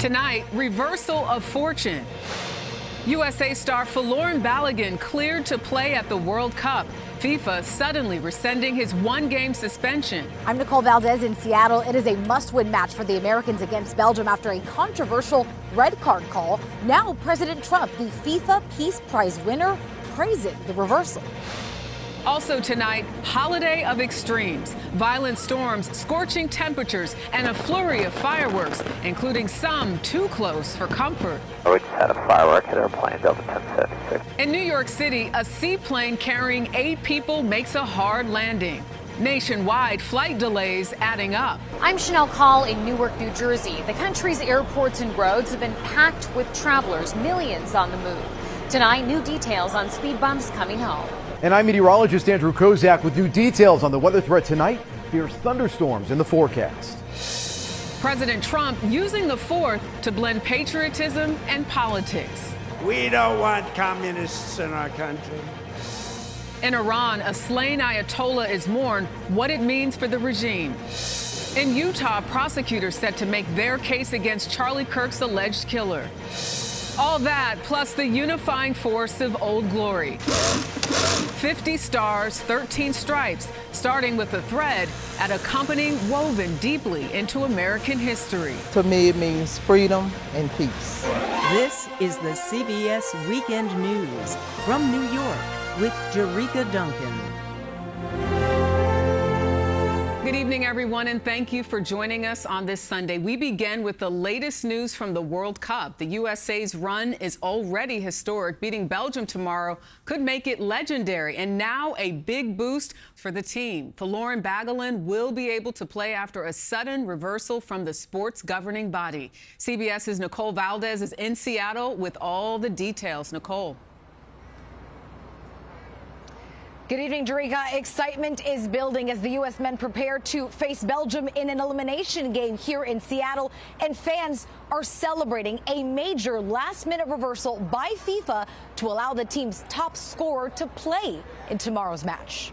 Tonight, reversal of fortune. USA star Folarin Balogun cleared to play at the World Cup. FIFA suddenly rescinding his one-game suspension. I'm Nicole Valdez in Seattle. It is a must-win match for the Americans against Belgium after a controversial red card call. Now President Trump, the FIFA Peace Prize winner, praising the reversal. Also tonight, holiday of extremes. Violent storms, scorching temperatures, and a flurry of fireworks, including some too close for comfort. We just had a firework hit our plane Delta 1076. In New York City, a seaplane carrying 8 people makes a hard landing. Nationwide, flight delays adding up. I'm Chanel Call in Newark, New Jersey. The country's airports and roads have been packed with travelers, millions on the move. Tonight, new details on speed bumps coming home. And I'm meteorologist Andrew Kozak with new details on the weather threat tonight. Fierce thunderstorms in the forecast. President Trump using the 4th to blend patriotism and politics. We don't want communists in our country. In Iran, a slain Ayatollah is mourned, what it means for the regime. In Utah, prosecutors set to make their case against Charlie Kirk's alleged killer. All that, plus the unifying force of Old Glory. 50 stars, 13 stripes, starting with a thread at a company woven deeply into American history. To me, it means freedom and peace. This is the CBS Weekend News from New York with Jerika Duncan. Good evening, everyone, and thank you for joining us on this Sunday. We begin with the latest news from the World Cup. The USA's run is already historic. Beating Belgium tomorrow could make it legendary, and now a big boost for the team. Folarin Balogun will be able to play after a sudden reversal from the sport's governing body. CBS's Nicole Valdez is in Seattle with all the details. Nicole. Good evening, Jerika. Excitement is building as the U.S. men prepare to face Belgium in an elimination game here in Seattle, and fans are celebrating a major last-minute reversal by FIFA to allow the team's top scorer to play in tomorrow's match.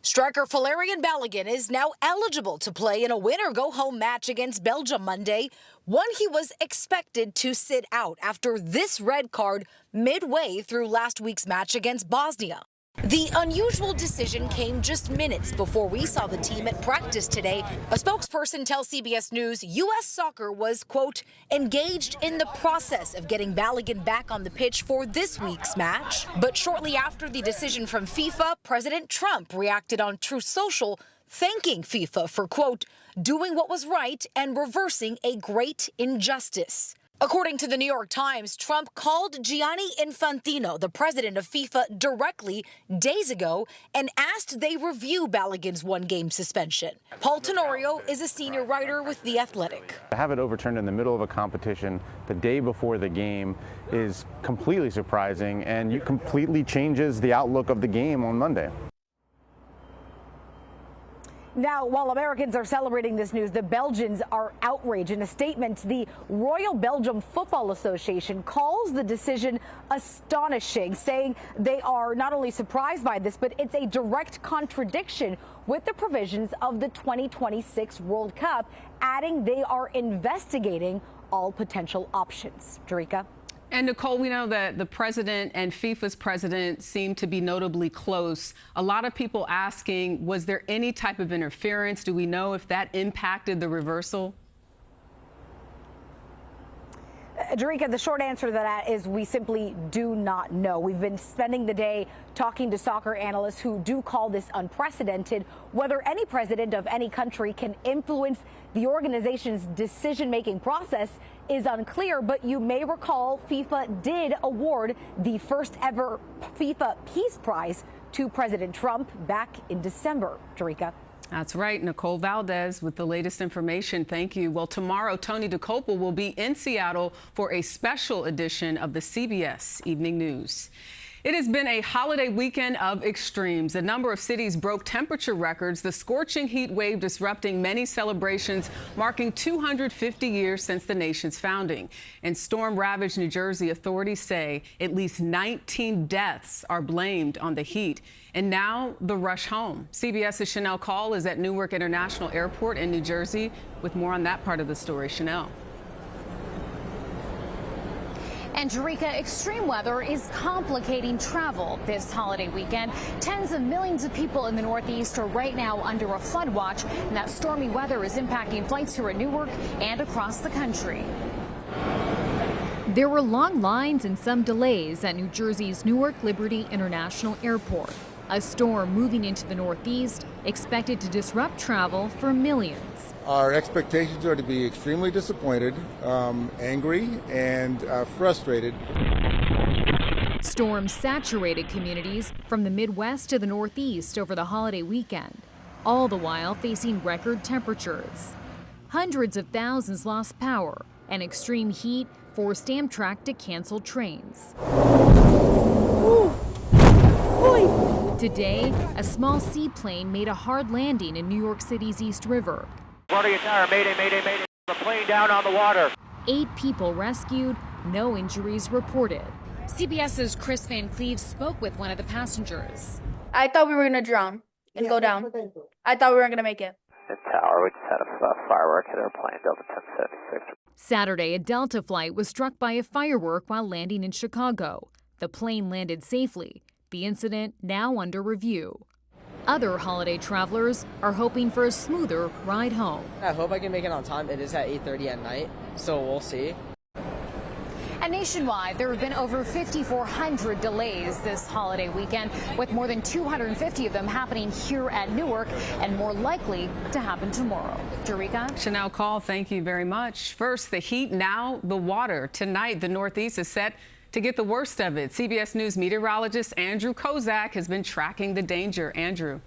Striker Folarin Balogun is now eligible to play in a win-or-go-home match against Belgium Monday, one he was expected to sit out after this red card midway through last week's match against Bosnia. The unusual decision came just minutes before we saw the team at practice today. A spokesperson tells CBS News U.S. soccer was, quote, engaged in the process of getting Balogun back on the pitch for this week's match. But shortly after the decision from FIFA, President Trump reacted on Truth Social, thanking FIFA for, quote, doing what was right and reversing a great injustice. According to the New York Times, Trump called Gianni Infantino, the president of FIFA, directly days ago and asked they review Balogun's one-game suspension. Paul Tenorio is a senior writer with The Athletic. To have it overturned in the middle of a competition the day before the game is completely surprising, and it completely changes the outlook of the game on Monday. Now, while Americans are celebrating this news, the Belgians are outraged. In a statement, the Royal Belgium Football Association calls the decision astonishing, saying they are not only surprised by this, but it's a direct contradiction with the provisions of the 2026 World Cup, adding they are investigating all potential options. Jerika? And Nicole, we know that the president and FIFA's president seem to be notably close. A lot of people asking, was there any type of interference? Do we know if that impacted the reversal? Jerika, the short answer to that is we simply do not know. We've been spending the day talking to soccer analysts who do call this unprecedented. Whether any president of any country can influence the organization's decision-making process is unclear, but you may recall FIFA did award the first ever FIFA Peace Prize to President Trump back in December. Jerika? That's right. Nicole Valdez with the latest information. Thank you. Well, tomorrow, Tony DeCopel will be in Seattle for a special edition of the CBS Evening News. It has been a holiday weekend of extremes. A number of cities broke temperature records, the scorching heat wave disrupting many celebrations, marking 250 years since the nation's founding. In storm-ravaged New Jersey, authorities say at least 19 deaths are blamed on the heat. And now the rush home. CBS's Chanel Call is at Newark International Airport in New Jersey with more on that part of the story. Chanel. And Jerika, extreme weather is complicating travel this holiday weekend. Tens of millions of people in the Northeast are right now under a flood watch, and that stormy weather is impacting flights here at Newark and across the country. There were long lines and some delays at New Jersey's Newark Liberty International Airport. A storm moving into the Northeast expected to disrupt travel for millions. Our expectations are to be extremely disappointed, angry, and frustrated. Storms saturated communities from the Midwest to the Northeast over the holiday weekend, all the while facing record temperatures. Hundreds of thousands lost power, and extreme heat forced Amtrak to cancel trains. Today, a small seaplane made a hard landing in New York City's East River. Running a tire, mayday, mayday, mayday. The plane down on the water. 8 people rescued, no injuries reported. CBS's Chris Van Cleve spoke with one of the passengers. I thought we were going to drown and go down. I thought we weren't going to make it. The tower, we just had a firework hit our plane, Delta 1076. Saturday, a Delta flight was struck by a firework while landing in Chicago. The plane landed safely. The incident now under review. Other holiday travelers are hoping for a smoother ride home. I hope I can make it on time. It is at 8:30 at night, so we'll see. And nationwide, there have been over 5,400 delays this holiday weekend, with more than 250 of them happening here at Newark and more likely to happen tomorrow. Jerika? Chanel Call, thank you very much. First, the heat, now the water. Tonight, the Northeast is set to get the worst of it. CBS News meteorologist Andrew Kozak has been tracking the danger. Andrew.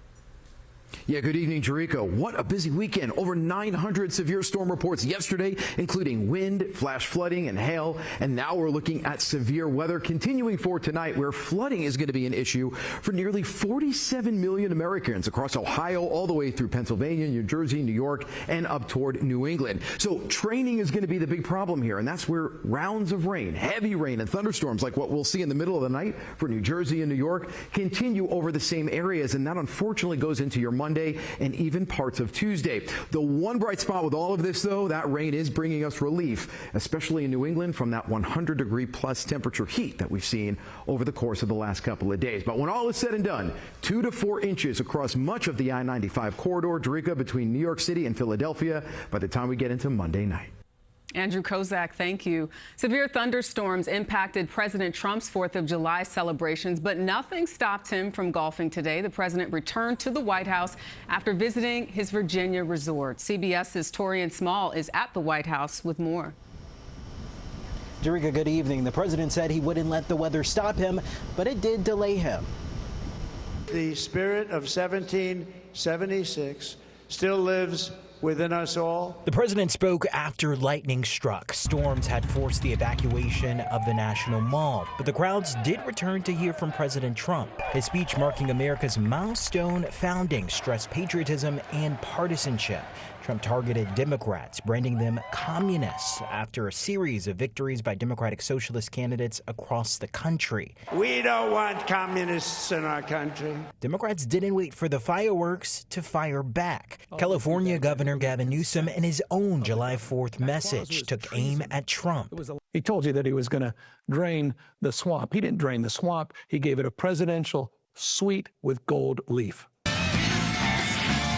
Yeah, good evening, Jerika. What a busy weekend. Over 900 severe storm reports yesterday, including wind, flash flooding, and hail. And now we're looking at severe weather continuing for tonight, where flooding is going to be an issue for nearly 47 million Americans across Ohio, all the way through Pennsylvania, New Jersey, New York, and up toward New England. So training is going to be the big problem here, and that's where rounds of rain, heavy rain, and thunderstorms like what we'll see in the middle of the night for New Jersey and New York continue over the same areas, and that unfortunately goes into your Monday and even parts of Tuesday. The one bright spot with all of this, though, that rain is bringing us relief, especially in New England, from that 100-degree plus temperature heat that we've seen over the course of the last couple of days. But when all is said and done, 2 to 4 inches across much of the I-95 corridor, Jerika, between New York City and Philadelphia by the time we get into Monday night. Andrew Kozak, thank you. Severe thunderstorms impacted President Trump's 4th of July celebrations, but nothing stopped him from golfing today. The president returned to the White House after visiting his Virginia resort. CBS's Torian Small is at the White House with more. Jerika, good evening. The president said he wouldn't let the weather stop him, but it did delay him. The spirit of 1776 still lives within us all. The president spoke after lightning struck. Storms had forced the evacuation of the National Mall, but the crowds did return to hear from President Trump. His speech marking America's milestone founding stressed patriotism and partisanship. Trump targeted Democrats, branding them communists after a series of victories by Democratic Socialist candidates across the country. We don't want communists in our country. Democrats didn't wait for the fireworks to fire back. California Governor Gavin Newsom, in his own July 4th message, took aim at Trump. He told you that he was going to drain the swamp. He didn't drain the swamp. He gave it a presidential suite with gold leaf.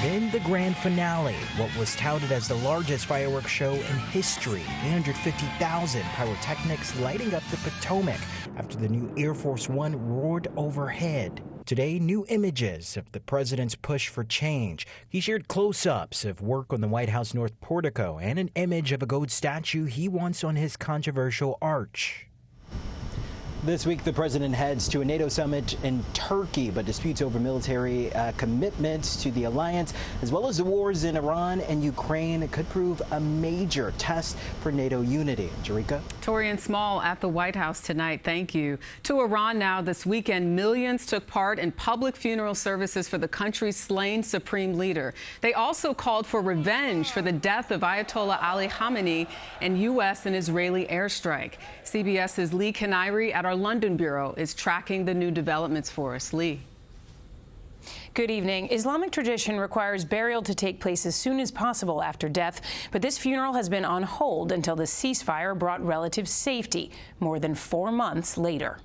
Then the grand finale, what was touted as the largest fireworks show in history. 850,000 pyrotechnics lighting up the Potomac after the new Air Force One roared overhead. Today, new images of the president's push for change. He shared close-ups of work on the White House North Portico and an image of a gold statue he wants on his controversial arch. This week, the president heads to a NATO summit in Turkey, but disputes over military commitments to the alliance, as well as the wars in Iran and Ukraine, could prove a major test for NATO unity. Jerika? Torian Small at the White House tonight. Thank you. To Iran now. This weekend, millions took part in public funeral services for the country's slain supreme leader. They also called for revenge for the death of Ayatollah Ali Khamenei and U.S. and Israeli airstrike. CBS's Lee Canary at our London bureau is tracking the new developments for us. Lee. Good evening. Islamic tradition requires burial to take place as soon as possible after death, but this funeral has been on hold until the ceasefire brought relative safety more than 4 months later.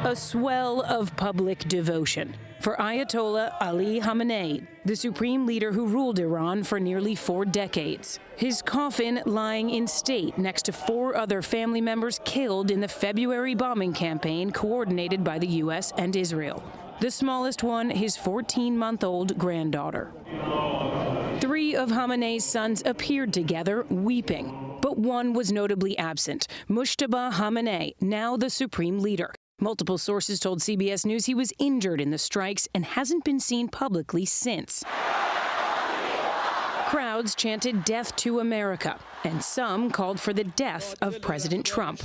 A swell of public devotion for Ayatollah Ali Khamenei, the supreme leader who ruled Iran for nearly 4 decades. His coffin lying in state next to 4 other family members killed in the February bombing campaign coordinated by the U.S. and Israel. The smallest one, his 14-month-old granddaughter. 3 of Khamenei's sons appeared together, weeping, but one was notably absent, Mujtaba Khamenei, now the supreme leader. Multiple sources told CBS News he was injured in the strikes and hasn't been seen publicly since. Crowds chanted "Death to America," and some called for the death of President Trump.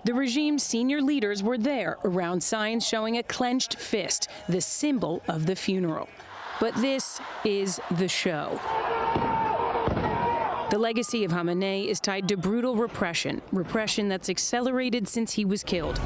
The regime's senior leaders were there around signs showing a clenched fist, the symbol of the funeral. But this is the show. The legacy of Khamenei is tied to brutal repression that's accelerated since he was killed.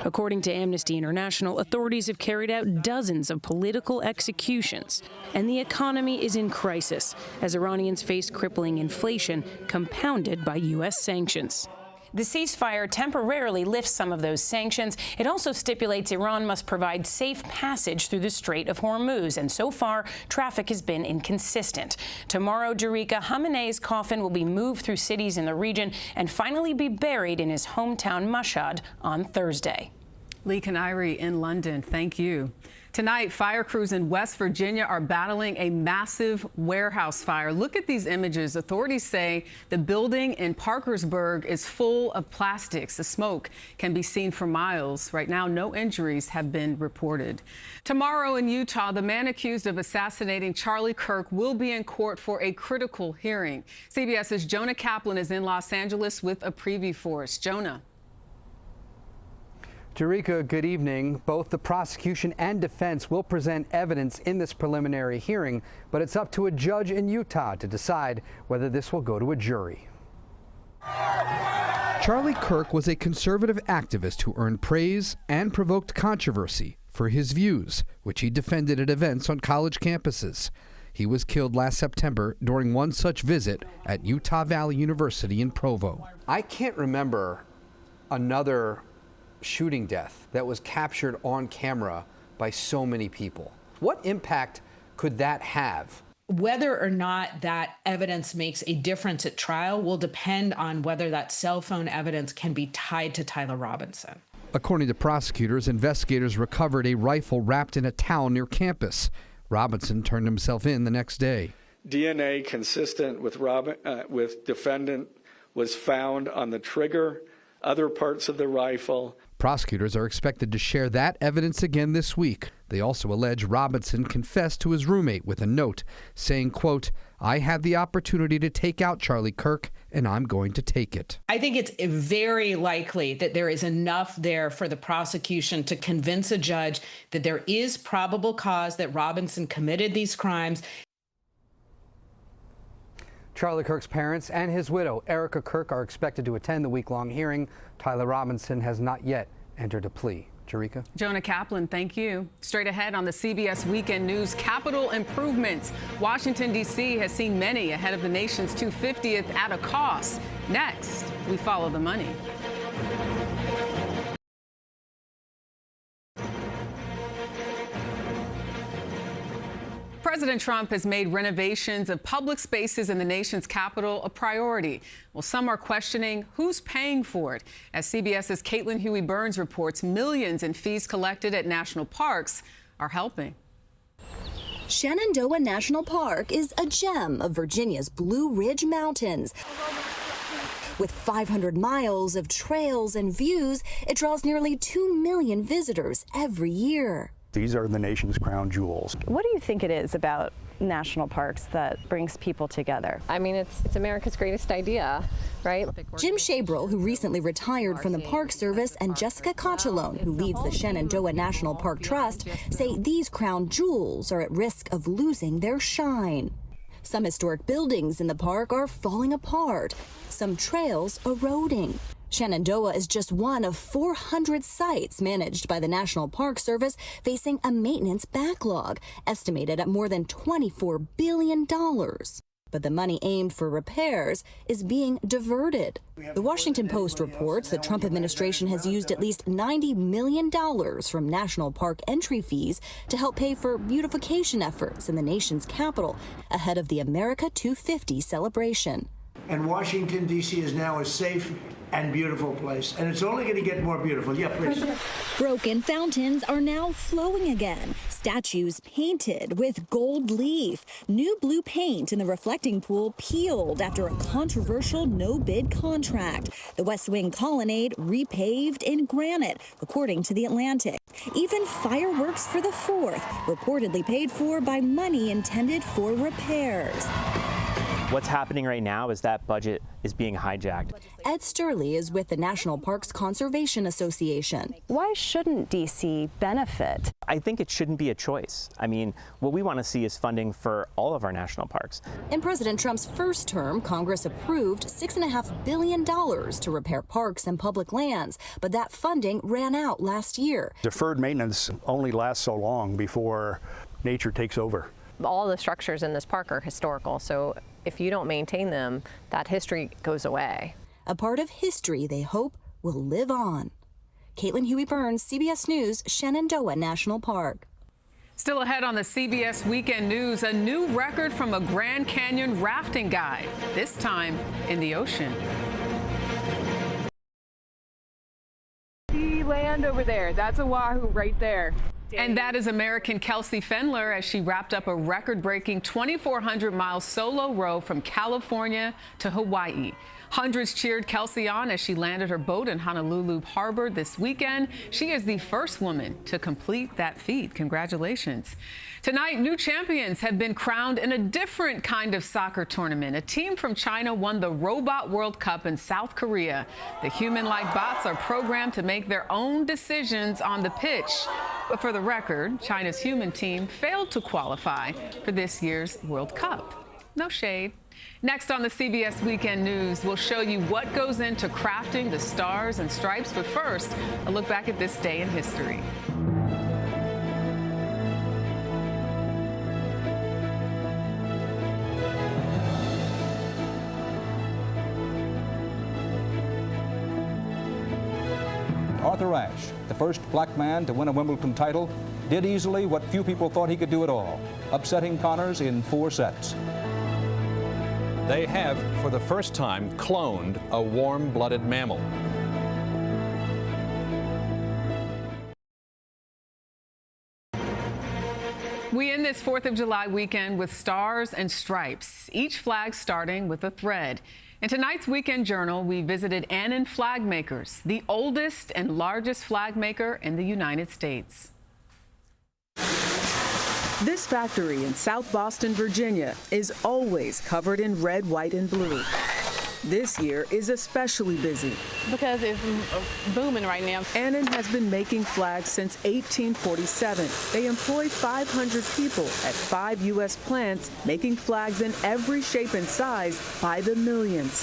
According to Amnesty International, authorities have carried out dozens of political executions, and the economy is in crisis as Iranians face crippling inflation compounded by U.S. sanctions. The ceasefire temporarily lifts some of those sanctions. It also stipulates Iran must provide safe passage through the Strait of Hormuz, and so far, traffic has been inconsistent. Tomorrow, Jerika, Khamenei's coffin will be moved through cities in the region and finally be buried in his hometown Mashhad on Thursday. Lee Canary in London, thank you. Tonight, fire crews in West Virginia are battling a massive warehouse fire. Look at these images. Authorities say the building in Parkersburg is full of plastics. The smoke can be seen for miles. Right now, no injuries have been reported. Tomorrow in Utah, the man accused of assassinating Charlie Kirk will be in court for a critical hearing. CBS's Jonah Kaplan is in Los Angeles with a preview for us. Jonah. Jerika, good evening. Both the prosecution and defense will present evidence in this preliminary hearing, but it's up to a judge in Utah to decide whether this will go to a jury. Charlie Kirk was a conservative activist who earned praise and provoked controversy for his views, which he defended at events on college campuses. He was killed last September during one such visit at Utah Valley University in Provo. I can't remember another shooting death that was captured on camera by so many people. What impact could that have? Whether or not that evidence makes a difference at trial will depend on whether that cell phone evidence can be tied to Tyler Robinson. According to prosecutors, investigators recovered a rifle wrapped in a towel near campus. Robinson turned himself in the next day. DNA consistent with defendant was found on the trigger, other parts of the rifle. Prosecutors are expected to share that evidence again this week. They also allege Robinson confessed to his roommate with a note saying, quote, "I had the opportunity to take out Charlie Kirk, and I'm going to take it." I think it's very likely that there is enough there for the prosecution to convince a judge that there is probable cause that Robinson committed these crimes. Charlie Kirk's parents and his widow, Erica Kirk, are expected to attend the week-long hearing. Tyler Robinson has not yet entered a plea. Jerika? Jonah Kaplan, thank you. Straight ahead on the CBS Weekend News, Capitol improvements. Washington, D.C. has seen many ahead of the nation's 250th at a cost. Next, we follow the money. President Trump has made renovations of public spaces in the nation's capital a priority. Well, some are questioning who's paying for it. As CBS's Caitlin Huey-Burns reports, millions in fees collected at national parks are helping. Shenandoah National Park is a gem of Virginia's Blue Ridge Mountains. With 500 miles of trails and views, it draws nearly 2 million visitors every year. These are the nation's crown jewels. What do you think it is about national parks that brings people together? I mean, it's America's greatest idea, right? Jim Shabril, who recently retired from the Park Service, and Jessica Cochalone, who leads the Shenandoah National Park Trust, say these crown jewels are at risk of losing their shine. Some historic buildings in the park are falling apart, some trails eroding. Shenandoah is just one of 400 sites managed by the National Park Service facing a maintenance backlog, estimated at more than $24 billion. But the money aimed for repairs is being diverted. The Washington Post reports the Trump administration has used at least $90 million from national park entry fees to help pay for beautification efforts in the nation's capital ahead of the America 250 celebration. And Washington, D.C. is now a safe and beautiful place. And it's only going to get more beautiful. Yeah, please. Broken fountains are now flowing again. Statues painted with gold leaf. New blue paint in the reflecting pool peeled after a controversial no-bid contract. The West Wing colonnade repaved in granite, according to The Atlantic. Even fireworks for the 4th, reportedly paid for by money intended for repairs. What's happening right now is that budget is being hijacked. Ed Sturley is with the National Parks Conservation Association. Why shouldn't D.C. benefit? I think it shouldn't be a choice. I mean, what we want to see is funding for all of our national parks. In President Trump's first term, Congress approved $6.5 billion to repair parks and public lands, but that funding ran out last year. Deferred maintenance only lasts so long before nature takes over. All the structures in this park are historical, so if you don't maintain them, that history goes away. A part of history they hope will live on. Caitlin Huey-Burns, CBS News, Shenandoah National Park. Still ahead on the CBS Weekend News, a new record from a Grand Canyon rafting guide, this time in the ocean. See land over there. That's Oahu right there. And that is American Kelsey Fendler as she wrapped up a record-breaking 2,400-mile solo row from California to Hawaii. Hundreds cheered Kelsey on as she landed her boat in Honolulu Harbor this weekend. She is the first woman to complete that feat. Congratulations. Tonight, new champions have been crowned in a different kind of soccer tournament. A team from China won the Robot World Cup in South Korea. The human-like bots are programmed to make their own decisions on the pitch. But for the record, China's human team failed to qualify for this year's World Cup. No shade. Next on the CBS Weekend News, we'll show you what goes into crafting the stars and stripes. But first, a look back at this day in history. Arthur Ashe, the first black man to win a Wimbledon title, did easily what few people thought he could do at all, upsetting Connors in 4 sets. They have, for the first time, cloned a warm-blooded mammal. We end this 4th of July weekend with stars and stripes, each flag starting with a thread. In tonight's Weekend Journal, we visited Annan Flag Makers, the oldest and largest flag maker in the United States. This factory in South Boston, Virginia, is always covered in red, white, and blue. This year is especially busy because it's booming right now. Annan has been making flags since 1847. They employ 500 people at 5 U.S. plants, making flags in every shape and size by the millions.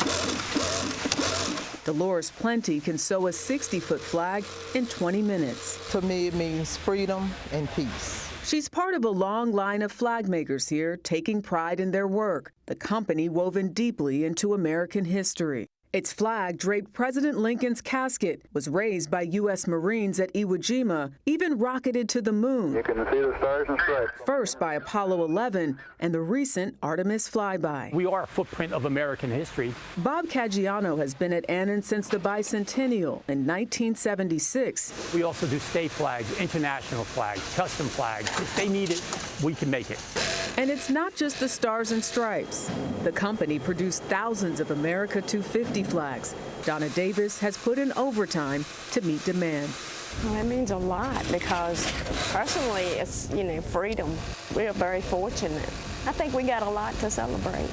Dolores Plenty can sew a 60-foot flag in 20 minutes. To me, it means freedom and peace. She's part of a long line of flag makers here, taking pride in their work, the company woven deeply into American history. Its flag draped President Lincoln's casket, was raised by U.S. Marines at Iwo Jima, even rocketed to the moon. You can see the stars and stripes. First by Apollo 11 and the recent Artemis flyby. We are a footprint of American history. Bob Caggiano has been at Annan since the bicentennial in 1976. We also do state flags, international flags, custom flags. If they need it, we can make it. And it's not just the stars and stripes. The company produced thousands of America 250 flags. Donna Davis has put in overtime to meet demand. Well, it means a lot because personally it's, freedom. We are very fortunate. I think we got a lot to celebrate.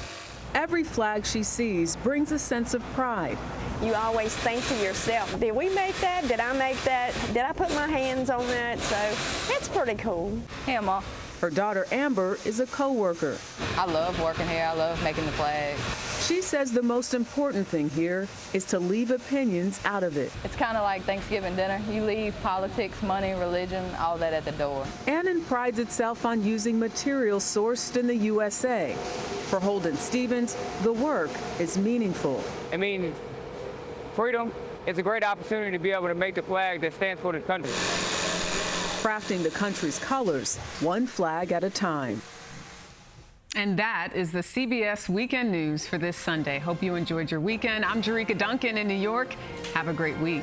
Every flag she sees brings a sense of pride. You always think to yourself, did we make that? Did I make that? Did I put my hands on that? So it's pretty cool. Hey, Ma. Her daughter Amber is a co-worker. I love working here. I love making the flags. She says the most important thing here is to leave opinions out of it. It's kind of like Thanksgiving dinner. You leave politics, money, religion, all that at the door. Annan prides itself on using materials sourced in the USA. For Holden Stevens, the work is meaningful. I mean, freedom is a great opportunity to be able to make the flag that stands for the country. Crafting the country's colors, one flag at a time. And that is the CBS Weekend News for this Sunday. Hope you enjoyed your weekend. I'm Jerika Duncan in New York. Have a great week.